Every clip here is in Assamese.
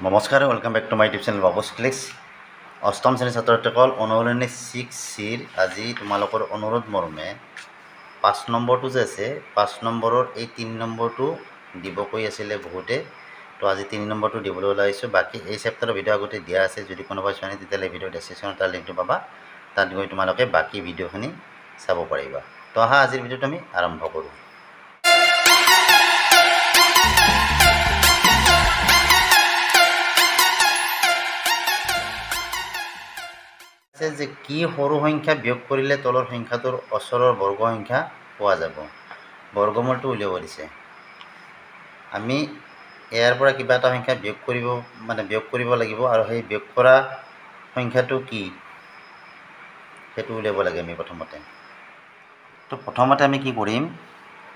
নমস্কাৰ, welcome back to my YouTube channel Babus clicks. অষ্টম শ্ৰেণীৰ ছাত্ৰ ছাত্ৰীসকল, অনুশীলনী 6C আজি তোমালোকৰ অনুৰোধ মৰ্মে 5 নম্বৰটো যে আছে 5 নম্বৰৰ এই 3 নম্বৰটো দিব কৈ আছিলে বহুতে। তো আজি 3 নম্বৰটো দিবলৈ ওলাইছোঁ। বাকী এই চেপ্টাৰৰ ভিডিঅ' আগতে দিয়া আছে, যদি কোনোবাই চোৱা নাই তেতিয়াহ'লে ভিডিঅ' ডেছক্ৰিপশ্যনত তাৰ লিংকটো পাবা, তাত গৈ তোমালোকে বাকী ভিডিঅ'খিনি চাব পাৰিবা। তো আহা আজিৰ ভিডিঅ'টো আমি আৰম্ভ কৰোঁ। যে কি সৰু সংখ্যা বিয়োগ কৰিলে তলৰ সংখ্যাটোৰ ওচৰৰ বৰ্গ সংখ্যা পোৱা যাব। বৰ্গমূলটো উলিয়াব দিছে। আমি ইয়াৰ পৰা কিবা এটা সংখ্যা বিয়োগ কৰিব লাগিব, আৰু সেই বিয়োগ কৰা সংখ্যাটো কি সেইটো উলিয়াব লাগে আমি প্ৰথমতে। তো প্ৰথমতে আমি কি কৰিম,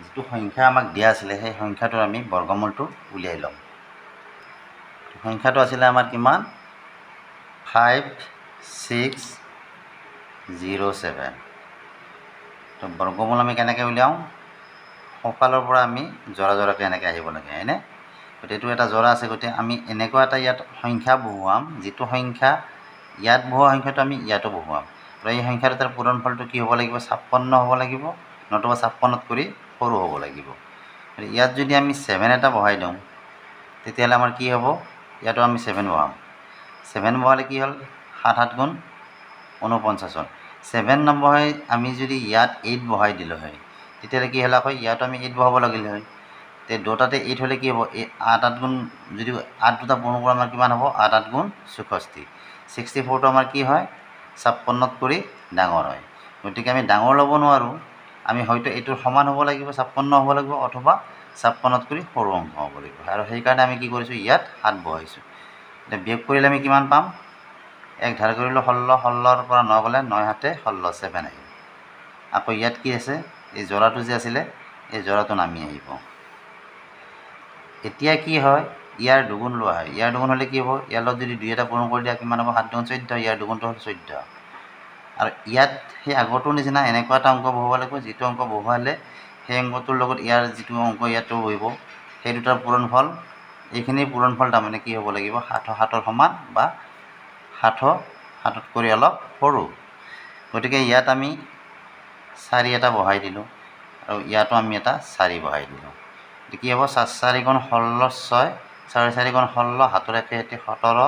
যিটো সংখ্যা আমাক দিয়া আছিলে সেই সংখ্যাটোৰ আমি বৰ্গমূলটো উলিয়াই ল'ম। সংখ্যাটো আছিলে আমাৰ কিমান, 5607। তো বৰ্গমূল আমি কেনেকৈ উলিয়াওঁ, সোঁফালৰ পৰা আমি জৰা জৰাকৈ এনেকৈ আহিব লাগে, হয়নে? গতিকে এইটো এটা জৰা আছে, গতিকে আমি এনেকুৱা এটা ইয়াত সংখ্যা বহুৱাম, যিটো সংখ্যা ইয়াত বহুৱা সংখ্যাটো আমি ইয়াতো বহুৱাম। আৰু এই সংখ্যাটো তাৰ পূৰণফলটো কি হ'ব লাগিব, 56 হ'ব লাগিব, নতুবা 56 কৰি সৰু হ'ব লাগিব। ইয়াত যদি আমি 7 এটা বহাই দিওঁ তেতিয়াহ'লে আমাৰ কি হ'ব, ইয়াতো আমি 7 বহাম। 7 বহালে কি হ'ল, 7 7 গুণ 49 হ'ল। 7 নবহাই আমি যদি ইয়াত 8 বহাই দিলোঁ হয় তেতিয়াহ'লে কি হ'ল, আকৌ ইয়াতো আমি 8 বহাব লাগিল হয়। তে দুটাতে 8 হ'লে কি হ'ব, 8 8 গুণ যদি 8 দুটা পূৰণ কৰা আমাৰ কিমান হ'ব, 8 8 গুণ 64। 64টো আমাৰ কি হয়, 56 কৰি ডাঙৰ হয়। গতিকে আমি ডাঙৰ ল'ব নোৱাৰোঁ, আমি হয়তো এইটোৰ সমান হ'ব লাগিব, 56 হ'ব লাগিব, অথবা 56 কৰি সৰু অংশ হ'ব লাগিব। আৰু সেইকাৰণে আমি কি কৰিছোঁ, ইয়াত 7 বহাইছোঁ। এতিয়া বিয়োগ কৰিলে আমি কিমান পাম, 1 ধাৰ কৰিলোঁ 16, 16ৰ পৰা 9 গ'লে 9 7 16, 7 আহিব। আকৌ ইয়াত কি আছে, এই জৰাটো যে আছিলে এই জৰাটো নামি আহিব। এতিয়া কি হয়, ইয়াৰ দুগুণ লোৱা হয়। ইয়াৰ দুগুণ হ'লে কি হ'ব, ইয়াৰ লগত যদি 2 এটা পূৰণ কৰি দিয়া কিমান হ'ব, 7 দুগুণ 14, ইয়াৰ দুগুণটো হ'ল 14। আৰু ইয়াত সেই আগৰটোৰ নিচিনা এনেকুৱা এটা অংক বহুৱাব লাগিব, যিটো অংক বহুৱালে সেই অংকটোৰ লগত ইয়াৰ যিটো অংক ইয়াতো বহিব, সেই দুটাৰ পূৰণফল, এইখিনিৰ পূৰণফল তাৰমানে কি হ'ব লাগিব, 7 7ৰ সমান বা 7 7 কৰি অলপ সৰু। গতিকে ইয়াত আমি 4 এটা বহাই দিলোঁ, আৰু ইয়াতো আমি এটা 4 বহাই দিলোঁ। কি হ'ব, 4 4 গুণ 16 6, 4 4 গুণ 16, 7 1 17,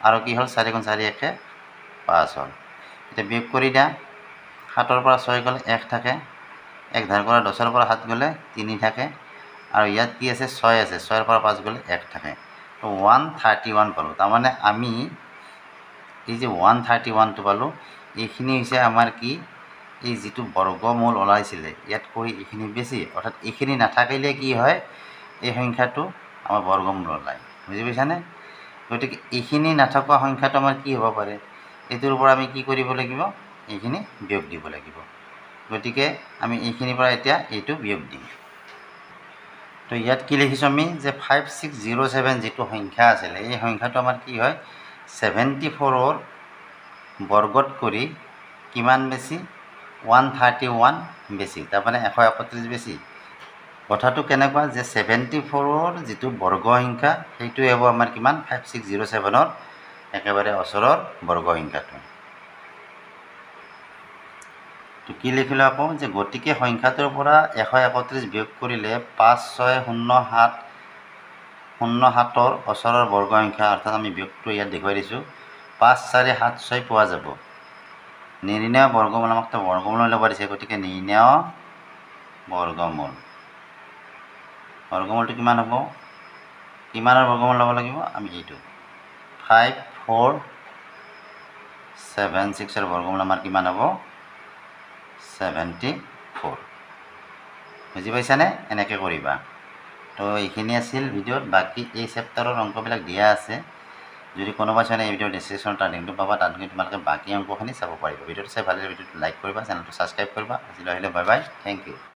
আৰু কি হ'ল 4 গুণ 4 1 5 হ'ল। এতিয়া বিয়োগ কৰি দিয়া, 7ৰ পৰা 6 গ'লে 1 থাকে, 1 ধাৰ কৰা 10ৰ পৰা 7 গ'লে 3 থাকে, আৰু ইয়াত কি আছে, 6 আছে, 6ৰ পৰা 5 গ'লে 1 থাকে। তো 131 পালোঁ। তাৰমানে আমি এই যে 131টো পালোঁ, এইখিনি হৈছে আমাৰ কি, এই যিটো বৰ্গমূল ওলাইছিলে ইয়াতকৈ এইখিনি বেছি, অৰ্থাৎ এইখিনি নাথাকিলে কি হয়, এই সংখ্যাটো আমাৰ বৰ্গমূল ওলায়। বুজি পাইছানে? গতিকে এইখিনি নাথকা সংখ্যাটো আমাৰ কি হ'ব পাৰে, এইটোৰ পৰা আমি কি কৰিব লাগিব, এইখিনি বিয়োগ দিব লাগিব। গতিকে আমি এইখিনিৰ পৰা এতিয়া এইটো বিয়োগ দিম। তো ইয়াত কি লিখিছোঁ আমি, যে 5607 যিটো সংখ্যা আছিলে এই সংখ্যাটো আমাৰ কি হয়, 74ৰ বৰ্গত কৰি কিমান বেছি, 131 বেছি, তাৰমানে 131 বেছি। কথাটো কেনেকুৱা, যে 74ৰ যিটো বৰ্গ সংখ্যা সেইটোৱে হ'ব আমাৰ কিমান, 5607ৰ একেবাৰে ওচৰৰ বৰ্গ সংখ্যাটো। তো কি লিখিলোঁ আকৌ, যে গতিকে সংখ্যাটোৰ পৰা 131 বিয়োগ কৰিলে 5607ৰ ওচৰৰ বৰ্গ সংখ্যা, অৰ্থাৎ আমি বিয়োগটো ইয়াত দেখুৱাই দিছোঁ, 5476 পোৱা যাব। নিৰ্ণয় বৰ্গমূল, আমাক তো বৰ্গমূল ল'ব দিছে, গতিকে নিৰ্ণয় বৰ্গমূল, বৰ্গমূলটো কিমান হ'ব, কিমানৰ বৰ্গমূল ল'ব লাগিব, আমি এইটো 5476ৰ বৰ্গমূল আমাৰ কিমান হ'ব, 74। বুজি পাইছানে? এনেকৈ কৰিবা। তো এইখিনি আছিল ভিডিঅ'ত। বাকী এই চেপ্টাৰৰ অংকবিলাক দিয়া আছে, যদি কোনোবা চোৱা নাই এই ভিডিঅ'ৰ ডেছক্ৰিপশ্যনত তাৰ লিংকটো পাবা, তাত গৈ তোমালোকে বাকী অংকখিনি চাব পাৰিবা। ভিডিঅ'টো চাই ভাল লাগিলে ভিডিঅ'টো লাইক কৰিবা, চেনেলটো ছাবস্ক্ৰাইব কৰিবা। আজিলৈ আহিলে বাই বাই, থেংক ইউ।